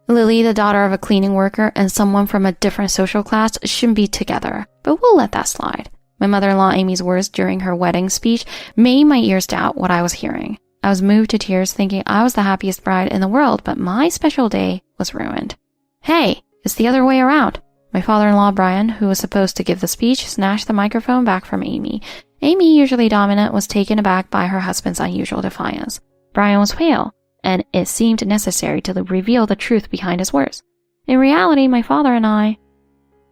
Lily, the daughter of a cleaning worker, and someone from a different social class shouldn't be together, but we'll let that slide. My mother-in-law Amy's words during her wedding speech made my ears doubt what I was hearing. I was moved to tears thinking I was the happiest bride in the world, but my special day was ruined. Hey, it's the other way around. My father-in-law Brian, who was supposed to give the speech, snatched the microphone back from Amy. Amy, usually dominant, was taken aback by her husband's unusual defiance. Brian was pale, and it seemed necessary to reveal the truth behind his words. In reality, my father and I...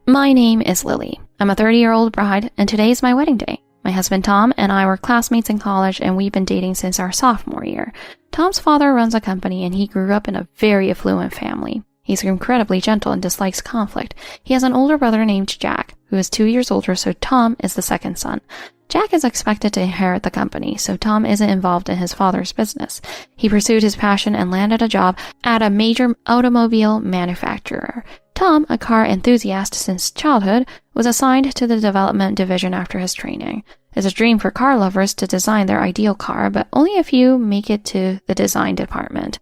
My name is Lily. I'm a 30-year-old bride, and today is my wedding day. My husband Tom and I were classmates in college, and we've been dating since our sophomore year. Tom's father runs a company, and he grew up in a very affluent family. He's incredibly gentle and dislikes conflict. He has an older brother named Jack, who is 2 years older, so Tom is the second son. Jack is expected to inherit the company, so Tom isn't involved in his father's business. He pursued his passion and landed a job at a major automobile manufacturer. Tom, a car enthusiast since childhood, was assigned to the development division after his training. It's a dream for car lovers to design their ideal car, but only a few make it to the design department.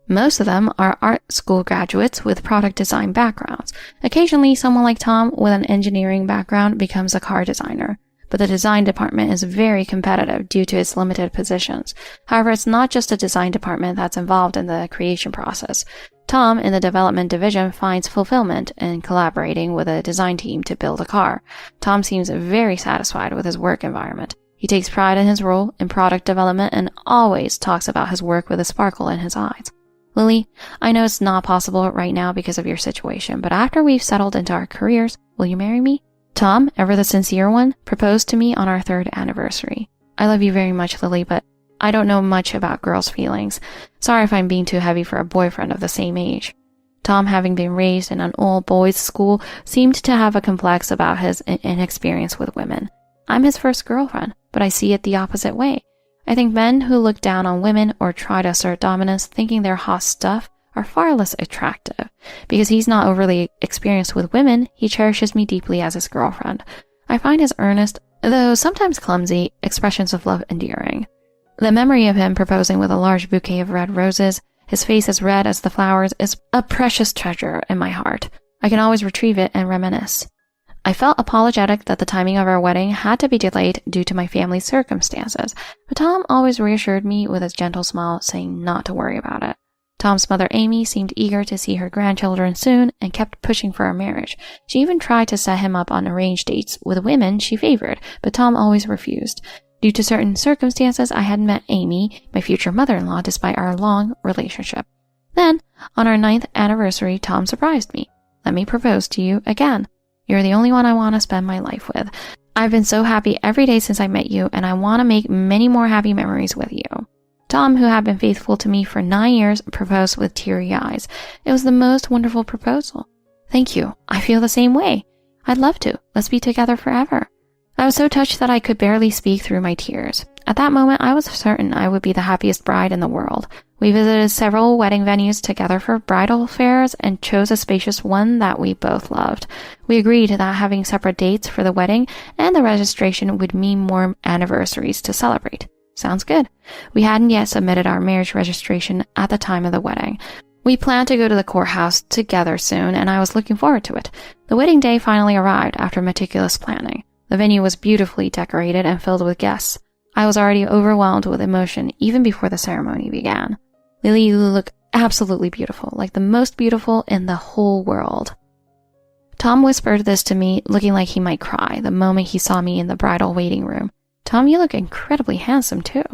Most of them are art school graduates with product design backgrounds. Occasionally, someone like Tom with an engineering background becomes a car designer. But the design department is very competitive due to its limited positions. However, it's not just the design department that's involved in the creation process. Tom, in the development division, finds fulfillment in collaborating with a design team to build a car. Tom seems very satisfied with his work environment. He takes pride in his role in product development and always talks about his work with a sparkle in his eyes. Lily, I know it's not possible right now because of your situation, but after we've settled into our careers, will you marry me? Tom, ever the sincere one, proposed to me on our 3rd anniversary. I love you very much, Lily, but I don't know much about girls' feelings. Sorry if I'm being too heavy for a boyfriend of the same age. Tom, having been raised in an all-boys school, seemed to have a complex about his inexperience with women. I'm his first girlfriend, but I see it the opposite way. I think men who look down on women or try to assert dominance thinking they're hot stuff are far less attractive. Because he's not overly experienced with women, he cherishes me deeply as his girlfriend. I find his earnest, though sometimes clumsy, expressions of love endearing. The memory of him proposing with a large bouquet of red roses, his face as red as the flowers, is a precious treasure in my heart. I can always retrieve it and reminisce. I felt apologetic that the timing of our wedding had to be delayed due to my family's circumstances, but Tom always reassured me with his gentle smile, saying not to worry about it. Tom's mother, Amy, seemed eager to see her grandchildren soon and kept pushing for our marriage. She even tried to set him up on arranged dates with women she favored, but Tom always refused. Due to certain circumstances, I hadn't met Amy, my future mother-in-law, despite our long relationship. Then, on our 9th anniversary, Tom surprised me. Let me propose to you again. You're the only one I want to spend my life with. I've been so happy every day since I met you, and I want to make many more happy memories with you. Tom, who had been faithful to me for 9 years, proposed with teary eyes. It was the most wonderful proposal. Thank you. I feel the same way. I'd love to. Let's be together forever. I was so touched that I could barely speak through my tears. At that moment, I was certain I would be the happiest bride in the world. We visited several wedding venues together for bridal affairs and chose a spacious one that we both loved. We agreed that having separate dates for the wedding and the registration would mean more anniversaries to celebrate. Sounds good. We hadn't yet submitted our marriage registration at the time of the wedding. We planned to go to the courthouse together soon, and I was looking forward to it. The wedding day finally arrived after meticulous planning. The venue was beautifully decorated and filled with guests. I was already overwhelmed with emotion even before the ceremony began. Lily, you look absolutely beautiful, like the most beautiful in the whole world. Tom whispered this to me, looking like he might cry the moment he saw me in the bridal waiting room. Tom, you look incredibly handsome too.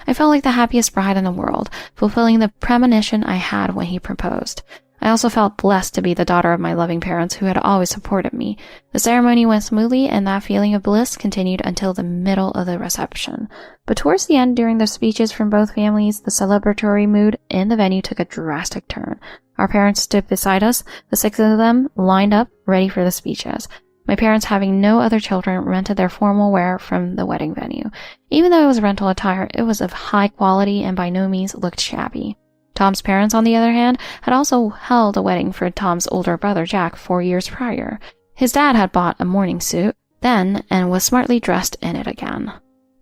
I felt like the happiest bride in the world, fulfilling the premonition I had when he proposed. I also felt blessed to be the daughter of my loving parents who had always supported me. The ceremony went smoothly, and that feeling of bliss continued until the middle of the reception. But towards the end, during the speeches from both families, the celebratory mood in the venue took a drastic turn. Our parents stood beside us, the 6 of them lined up, ready for the speeches. My parents, having no other children, rented their formal wear from the wedding venue. Even though it was rental attire, it was of high quality and by no means looked shabby. Tom's parents, on the other hand, had also held a wedding for Tom's older brother Jack 4 years prior. His dad had bought a morning suit then and was smartly dressed in it again.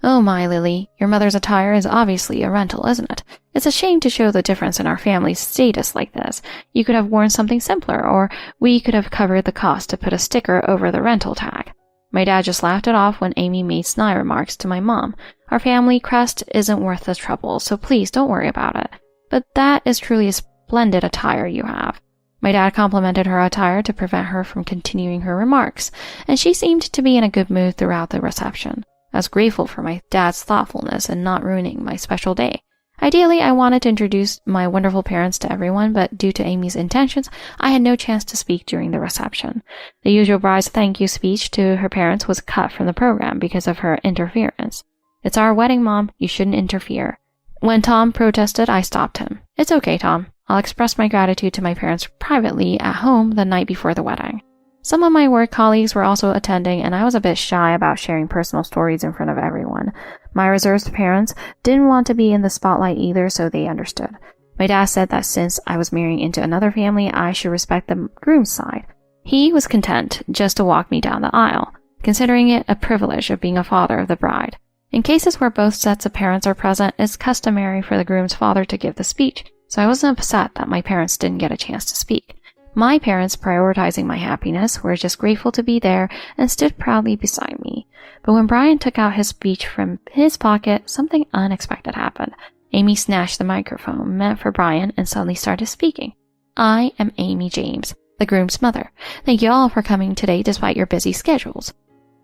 "Oh my, Lily, your mother's attire is obviously a rental, isn't it? It's a shame to show the difference in our family's status like this. You could have worn something simpler, or we could have covered the cost to put a sticker over the rental tag." My dad just laughed it off when Amy made snide remarks to my mom. "Our family crest isn't worth the trouble, so please don't worry about it. But that is truly a splendid attire you have." My dad complimented her attire to prevent her from continuing her remarks, and she seemed to be in a good mood throughout the reception. I was grateful for my dad's thoughtfulness and not ruining my special day. Ideally, I wanted to introduce my wonderful parents to everyone, but due to Amy's intentions, I had no chance to speak during the reception. The usual bride's thank you speech to her parents was cut from the program because of her interference. "It's our wedding, Mom. You shouldn't interfere." When Tom protested, I stopped him. "It's okay, Tom. I'll express my gratitude to my parents privately at home the night before the wedding." Some of my work colleagues were also attending, and I was a bit shy about sharing personal stories in front of everyone. My reserved parents didn't want to be in the spotlight either, so they understood. My dad said that since I was marrying into another family, I should respect the groom's side. He was content just to walk me down the aisle, considering it a privilege of being a father of the bride. In cases where both sets of parents are present, it's customary for the groom's father to give the speech, so I wasn't upset that my parents didn't get a chance to speak. My parents, prioritizing my happiness, were just grateful to be there and stood proudly beside me. But when Brian took out his speech from his pocket, something unexpected happened. Amy snatched the microphone meant for Brian and suddenly started speaking. "I am Amy James, the groom's mother. Thank you all for coming today despite your busy schedules."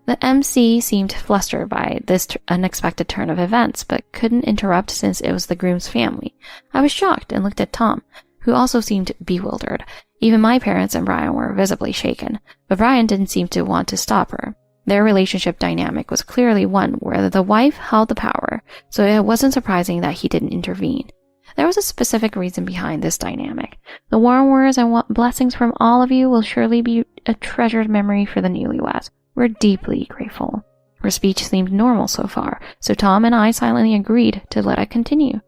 The MC seemed flustered by this unexpected turn of events, but couldn't interrupt since it was the groom's family. I was shocked and looked at Tom, who also seemed bewildered. Even my parents and Brian were visibly shaken, but Brian didn't seem to want to stop her. Their relationship dynamic was clearly one where the wife held the power, so it wasn't surprising that he didn't intervene. There was a specific reason behind this dynamic. "The warm words and blessings from all of you will surely be a treasured memory for the newlyweds. We're deeply grateful." Her speech seemed normal so far, so Tom and I silently agreed to let it continue.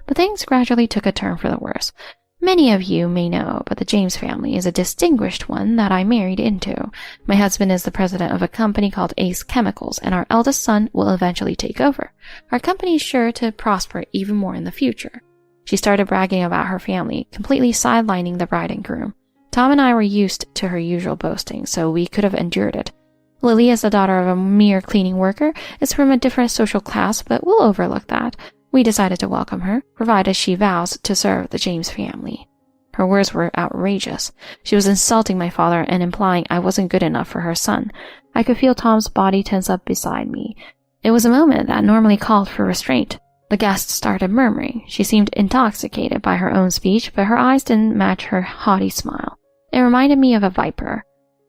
But things gradually took a turn for the worse. Many of you may know, but the James family is a distinguished one that I married into. My husband is the president of a company called Ace Chemicals, and our eldest son will eventually take over. Our company is sure to prosper even more in the future. She started bragging about her family, completely sidelining the bride and groom. Tom and I were used to her usual boasting, so we could have endured it. Lily is the daughter of a mere cleaning worker, is from a different social class, but we'll overlook that. We decided to welcome her, provided she vows to serve the James family. Her words were outrageous. She was insulting my father and implying I wasn't good enough for her son. I could feel Tom's body tense up beside me. It was a moment that normally called for restraint. The guest started murmuring. She seemed intoxicated by her own speech, but her eyes didn't match her haughty smile. It reminded me of a viper.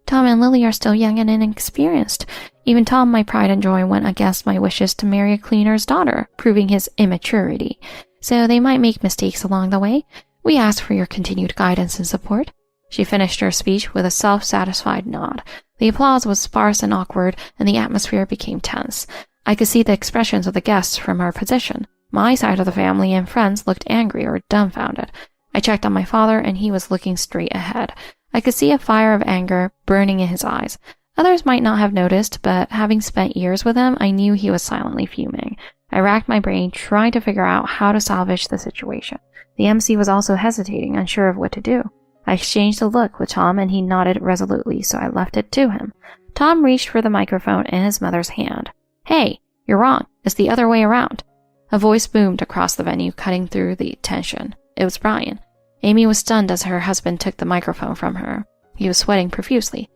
"Tom and Lily are still young and inexperienced. Even Tom, my pride and joy, went against my wishes to marry a cleaner's daughter, proving his immaturity. So they might make mistakes along the way. We ask for your continued guidance and support." She finished her speech with a self-satisfied nod. The applause was sparse and awkward, and the atmosphere became tense. I could see the expressions of the guests from our position. My side of the family and friends looked angry or dumbfounded. I checked on my father, and he was looking straight ahead. I could see a fire of anger burning in his eyes. Others might not have noticed, but having spent years with him, I knew he was silently fuming. I racked my brain, trying to figure out how to salvage the situation. The MC was also hesitating, unsure of what to do. I exchanged a look with Tom, and he nodded resolutely, so I left it to him. Tom reached for the microphone in his mother's hand. "Hey, you're wrong. It's the other way around." A voice boomed across the venue, cutting through the tension. It was Brian. Amy was stunned as her husband took the microphone from her. He was sweating profusely.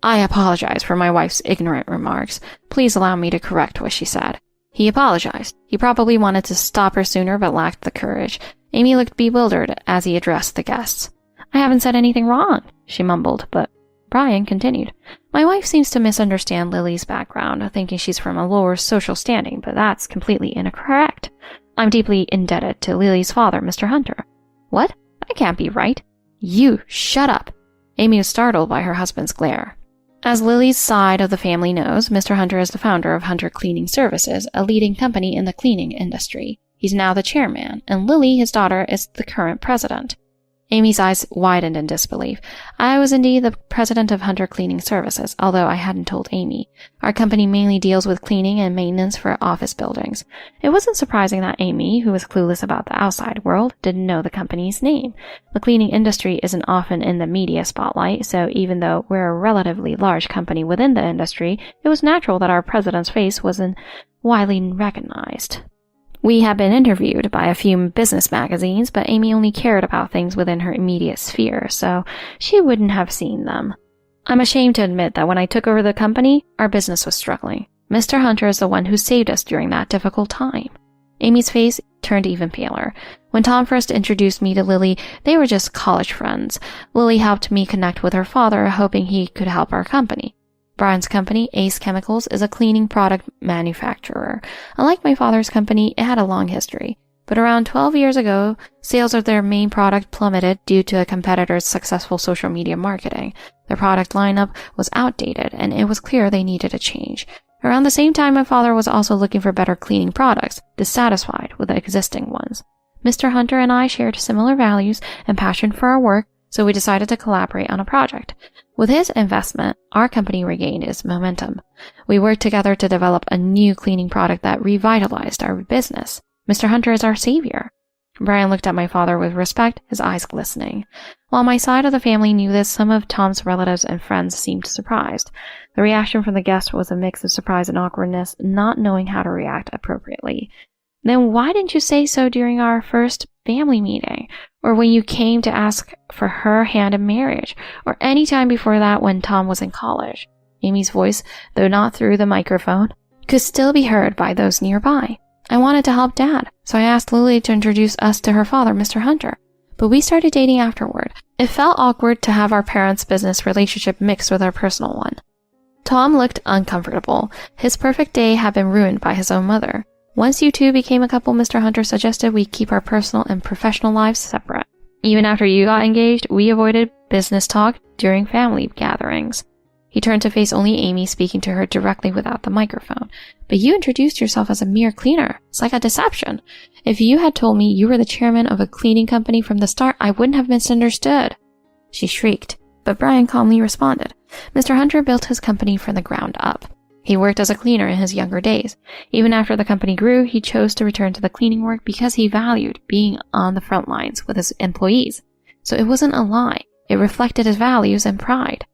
"I apologize for my wife's ignorant remarks. Please allow me to correct what she said." He apologized. He probably wanted to stop her sooner but lacked the courage. Amy looked bewildered as he addressed the guests. "I haven't said anything wrong," she mumbled, but Brian continued. "My wife seems to misunderstand Lily's background, thinking she's from a lower social standing, but that's completely incorrect. I'm deeply indebted to Lily's father, Mr. Hunter." "What? That can't be right." "You shut up." Amy was startled by her husband's glare. As Lily's side of the family knows, Mr. Hunter is the founder of Hunter Cleaning Services, a leading company in the cleaning industry. He's now the chairman, and Lily, his daughter, is the current president. Amy's eyes widened in disbelief. I was indeed the president of Hunter Cleaning Services, although I hadn't told Amy. Our company mainly deals with cleaning and maintenance for office buildings. It wasn't surprising that Amy, who was clueless about the outside world, didn't know the company's name. The cleaning industry isn't often in the media spotlight, so even though we're a relatively large company within the industry, it was natural that our president's face wasn't widely recognized. We had been interviewed by a few business magazines, but Amy only cared about things within her immediate sphere, so she wouldn't have seen them. I'm ashamed to admit that when I took over the company, our business was struggling. Mr. Hunter is the one who saved us during that difficult time. Amy's face turned even paler. When Tom first introduced me to Lily, they were just college friends. Lily helped me connect with her father, hoping he could help our company. Brian's company, Ace Chemicals, is a cleaning product manufacturer. Unlike my father's company, it had a long history. But around 12 years ago, sales of their main product plummeted due to a competitor's successful social media marketing. Their product lineup was outdated, and it was clear they needed a change. Around the same time, my father was also looking for better cleaning products, dissatisfied with the existing ones. Mr. Hunter and I shared similar values and passion for our work, so we decided to collaborate on a project. With his investment, our company regained its momentum. We worked together to develop a new cleaning product that revitalized our business. Mr. Hunter is our savior. Brian looked at my father with respect, his eyes glistening. While my side of the family knew this, some of Tom's relatives and friends seemed surprised. The reaction from the guests was a mix of surprise and awkwardness, not knowing how to react appropriately. Then why didn't you say so during our first family meeting, or when you came to ask for her hand in marriage, or any time before that when Tom was in college? Amy's voice, though not through the microphone, could still be heard by those nearby. I wanted to help Dad, so I asked Lily to introduce us to her father, Mr. Hunter. But we started dating afterward. It felt awkward to have our parents' business relationship mixed with our personal one. Tom looked uncomfortable. His perfect day had been ruined by his own mother. Once you two became a couple, Mr. Hunter suggested we keep our personal and professional lives separate. Even after you got engaged, we avoided business talk during family gatherings. He turned to face only Amy, speaking to her directly without the microphone. But you introduced yourself as a mere cleaner. It's like a deception. If you had told me you were the chairman of a cleaning company from the start, I wouldn't have misunderstood. She shrieked, but Brian calmly responded. Mr. Hunter built his company from the ground up. He worked as a cleaner in his younger days. Even after the company grew, he chose to return to the cleaning work because he valued being on the front lines with his employees. So it wasn't a lie. It reflected his values and pride.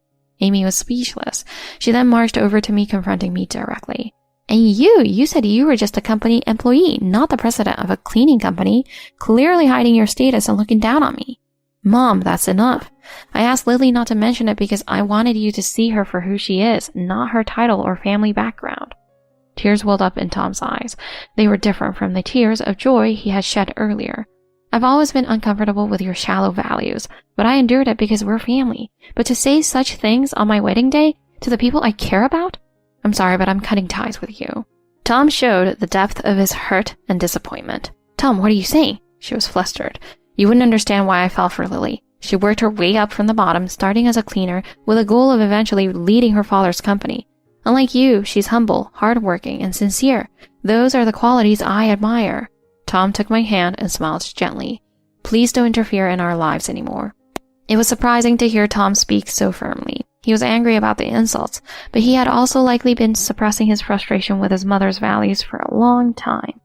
Amy was speechless. She then marched over to me, confronting me directly. And you said you were just a company employee, not the president of a cleaning company, clearly hiding your status and looking down on me. Mom, that's enough. I asked Lily not to mention it because I wanted you to see her for who she is, not her title or family background. Tears welled up in Tom's eyes. They were different from the tears of joy he had shed earlier. I've always been uncomfortable with your shallow values, but I endured it because we're family. But to say such things on my wedding day to the people I care about? I'm sorry, but I'm cutting ties with you. Tom showed the depth of his hurt and disappointment. Tom, what are you saying? She was flustered. You wouldn't understand why I fell for Lily. She worked her way up from the bottom, starting as a cleaner, with a goal of eventually leading her father's company. Unlike you, she's humble, hardworking, and sincere. Those are the qualities I admire. Tom took my hand and smiled gently. Please don't interfere in our lives anymore. It was surprising to hear Tom speak so firmly. He was angry about the insults, but he had also likely been suppressing his frustration with his mother's values for a long time.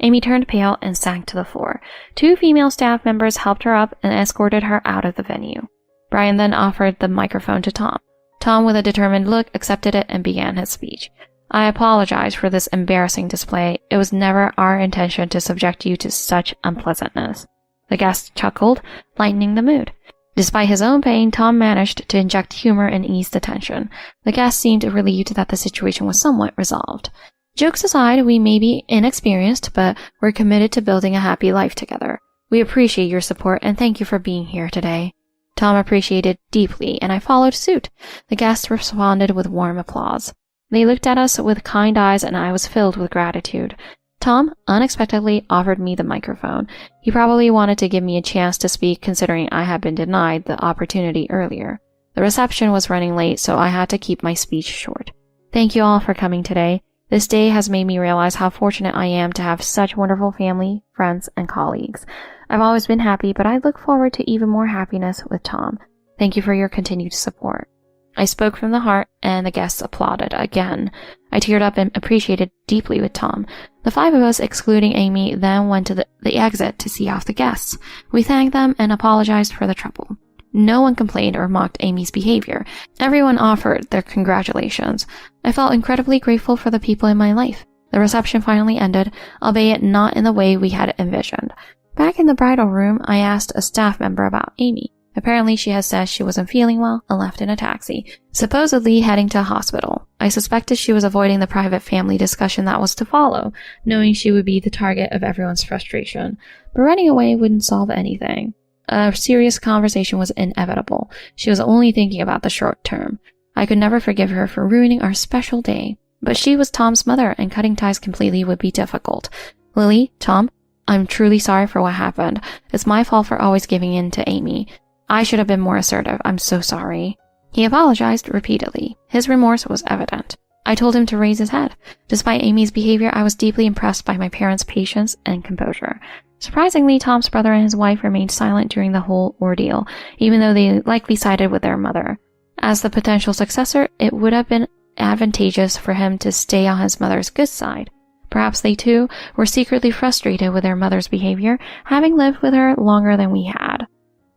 Amy turned pale and sank to the floor. 2 female staff members helped her up and escorted her out of the venue. Brian then offered the microphone to Tom. Tom, with a determined look, accepted it and began his speech. I apologize for this embarrassing display. It was never our intention to subject you to such unpleasantness. The guest chuckled, lightening the mood. Despite his own pain, Tom managed to inject humor and ease the tension. The guest seemed relieved that the situation was somewhat resolved. Jokes aside, we may be inexperienced, but we're committed to building a happy life together. We appreciate your support and thank you for being here today. Tom appreciated deeply, and I followed suit. The guests responded with warm applause. They looked at us with kind eyes, and I was filled with gratitude. Tom unexpectedly offered me the microphone. He probably wanted to give me a chance to speak, considering I had been denied the opportunity earlier. The reception was running late, so I had to keep my speech short. Thank you all for coming today. This day has made me realize how fortunate I am to have such wonderful family, friends, and colleagues. I've always been happy, but I look forward to even more happiness with Tom. Thank you for your continued support." I spoke from the heart, and the guests applauded again. I teared up and appreciated deeply with Tom. The 5 of us, excluding Amy, then went to the exit to see off the guests. We thanked them and apologized for the trouble. No one complained or mocked Amy's behavior. Everyone offered their congratulations. I felt incredibly grateful for the people in my life. The reception finally ended, albeit not in the way we had envisioned. Back in the bridal room, I asked a staff member about Amy. Apparently, she had said she wasn't feeling well and left in a taxi, supposedly heading to a hospital. I suspected she was avoiding the private family discussion that was to follow, knowing she would be the target of everyone's frustration. But running away wouldn't solve anything. A serious conversation was inevitable. She was only thinking about the short term. I could never forgive her for ruining our special day. But she was Tom's mother, and cutting ties completely would be difficult. "Lily, Tom, I'm truly sorry for what happened. It's my fault for always giving in to Amy. I should have been more assertive. I'm so sorry." He apologized repeatedly. His remorse was evident. I told him to raise his head. Despite Amy's behavior, I was deeply impressed by my parents' patience and composure. Surprisingly, Tom's brother and his wife remained silent during the whole ordeal, even though they likely sided with their mother. As the potential successor, it would have been advantageous for him to stay on his mother's good side. Perhaps they too were secretly frustrated with their mother's behavior, having lived with her longer than we had.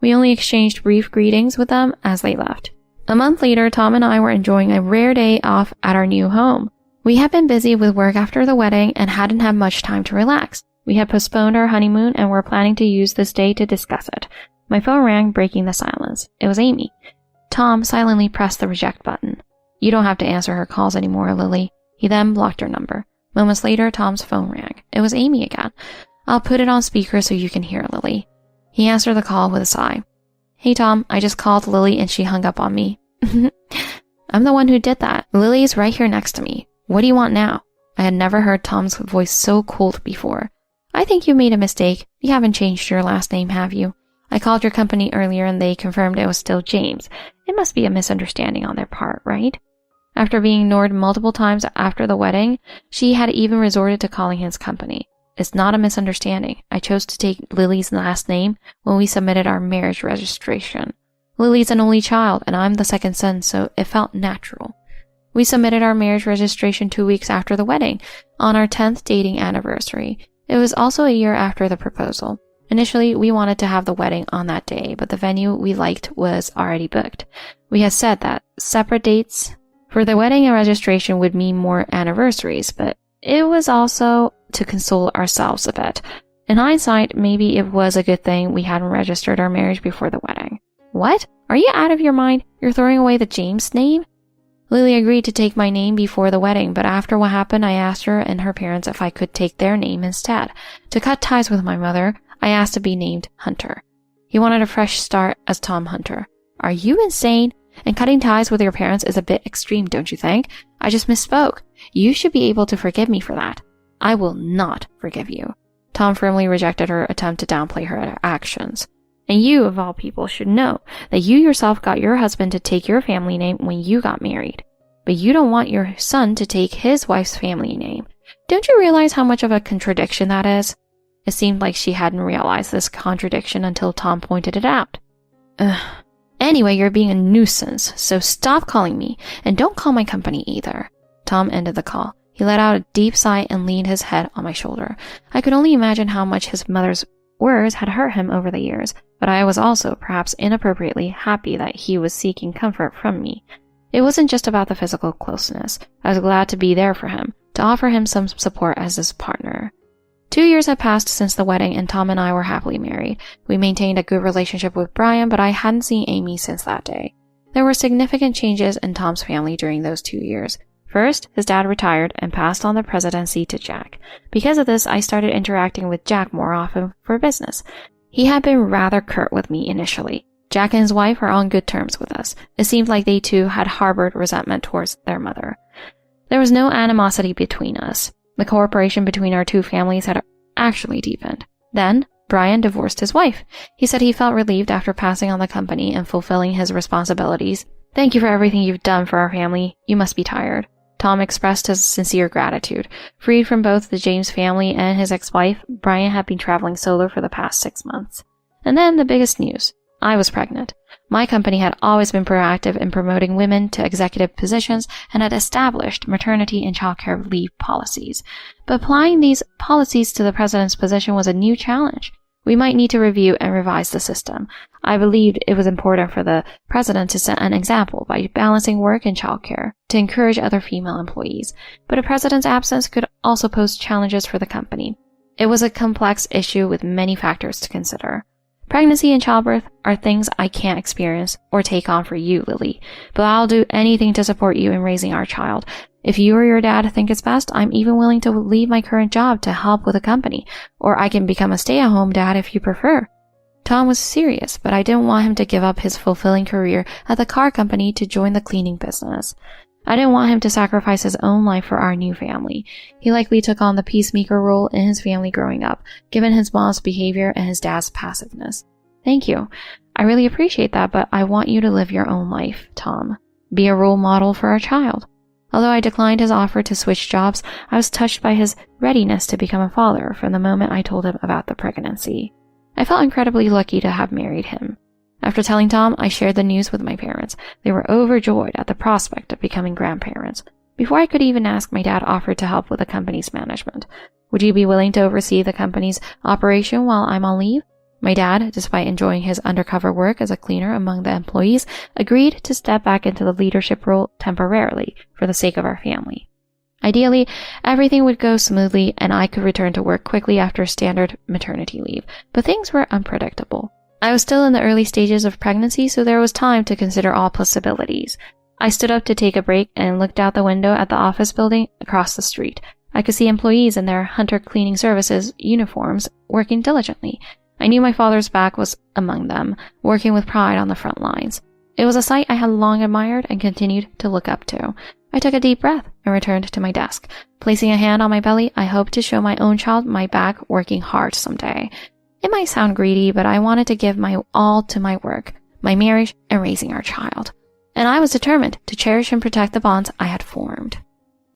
We only exchanged brief greetings with them as they left. A month later, Tom and I were enjoying a rare day off at our new home. We had been busy with work after the wedding and hadn't had much time to relax. We had postponed our honeymoon and were planning to use this day to discuss it. My phone rang, breaking the silence. It was Amy. Tom silently pressed the reject button. "You don't have to answer her calls anymore, Lily." He then blocked her number. Moments later, Tom's phone rang. It was Amy again. "I'll put it on speaker so you can hear, Lily." He answered the call with a sigh. "Hey Tom, I just called Lily and she hung up on me." "I'm the one who did that. Lily's right here next to me. What do you want now?" I had never heard Tom's voice so cold before. "I think you made a mistake. You haven't changed your last name, have you? I called your company earlier and they confirmed it was still James. It must be a misunderstanding on their part, right?" After being ignored multiple times after the wedding, she had even resorted to calling his company. "It's not a misunderstanding. I chose to take Lily's last name when we submitted our marriage registration. Lily's an only child, and I'm the second son, so it felt natural. We submitted our marriage registration 2 weeks after the wedding, on our 10th dating anniversary. It was also a year after the proposal. Initially, we wanted to have the wedding on that day, but the venue we liked was already booked. We had said that separate dates for the wedding and registration would mean more anniversaries, but it was also to console ourselves a bit. In hindsight, maybe it was a good thing we hadn't registered our marriage before the wedding. What? Are you out of your mind? You're throwing away the James name? Lily agreed to take my name before the wedding, but after what happened, I asked her and her parents if I could take their name instead. To cut ties with my mother, I asked to be named Hunter. He wanted a fresh start as Tom Hunter. Are you insane? And cutting ties with your parents is a bit extreme, don't you think? I just misspoke. You should be able to forgive me for that. I will not forgive you. Tom firmly rejected her attempt to downplay her actions. And you, of all people, should know that you yourself got your husband to take your family name when you got married. But you don't want your son to take his wife's family name. Don't you realize how much of a contradiction that is? It seemed like she hadn't realized this contradiction until Tom pointed it out. Anyway, you're being a nuisance, so stop calling me, and don't call my company either. Tom ended the call. He let out a deep sigh and leaned his head on my shoulder. I could only imagine how much his mother's words had hurt him over the years, but I was also, perhaps inappropriately, happy that he was seeking comfort from me. It wasn't just about the physical closeness. I was glad to be there for him, to offer him some support as his partner. 2 years had passed since the wedding, and Tom and I were happily married. We maintained a good relationship with Brian, but I hadn't seen Amy since that day. There were significant changes in Tom's family during those 2 years. First, his dad retired and passed on the presidency to Jack. Because of this, I started interacting with Jack more often for business. He had been rather curt with me initially. Jack and his wife are on good terms with us. It seemed like they too had harbored resentment towards their mother. There was no animosity between us. The cooperation between our two families had actually deepened. Then, Brian divorced his wife. He said he felt relieved after passing on the company and fulfilling his responsibilities. Thank you for everything you've done for our family. You must be tired. Tom expressed his sincere gratitude. Freed from both the James family and his ex-wife, Brian had been traveling solo for the past 6 months. And then the biggest news. I was pregnant. My company had always been proactive in promoting women to executive positions and had established maternity and childcare leave policies. But applying these policies to the president's position was a new challenge. We might need to review and revise the system. I believed it was important for the president to set an example by balancing work and childcare to encourage other female employees. But a president's absence could also pose challenges for the company. It was a complex issue with many factors to consider. Pregnancy and childbirth are things I can't experience or take on for you, Lily, but I'll do anything to support you in raising our child. If you or your dad think it's best, I'm even willing to leave my current job to help with the company, or I can become a stay-at-home dad if you prefer. Tom was serious, but I didn't want him to give up his fulfilling career at the car company to join the cleaning business. I didn't want him to sacrifice his own life for our new family. He likely took on the peacemaker role in his family growing up, given his mom's behavior and his dad's passiveness. Thank you. I really appreciate that, but I want you to live your own life, Tom. Be a role model for our child. Although I declined his offer to switch jobs, I was touched by his readiness to become a father from the moment I told him about the pregnancy. I felt incredibly lucky to have married him. After telling Tom, I shared the news with my parents. They were overjoyed at the prospect of becoming grandparents. Before I could even ask, my dad offered to help with the company's management. Would you be willing to oversee the company's operation while I'm on leave? My dad, despite enjoying his undercover work as a cleaner among the employees, agreed to step back into the leadership role temporarily for the sake of our family. Ideally, everything would go smoothly and I could return to work quickly after standard maternity leave, but things were unpredictable. I was still in the early stages of pregnancy, so there was time to consider all possibilities. I stood up to take a break and looked out the window at the office building across the street. I could see employees in their Hunter Cleaning Services uniforms working diligently. I knew my father's back was among them, working with pride on the front lines. It was a sight I had long admired and continued to look up to. I took a deep breath and returned to my desk. Placing a hand on my belly, I hoped to show my own child my back working hard someday. It might sound greedy, but I wanted to give my all to my work, my marriage, and raising our child. And I was determined to cherish and protect the bonds I had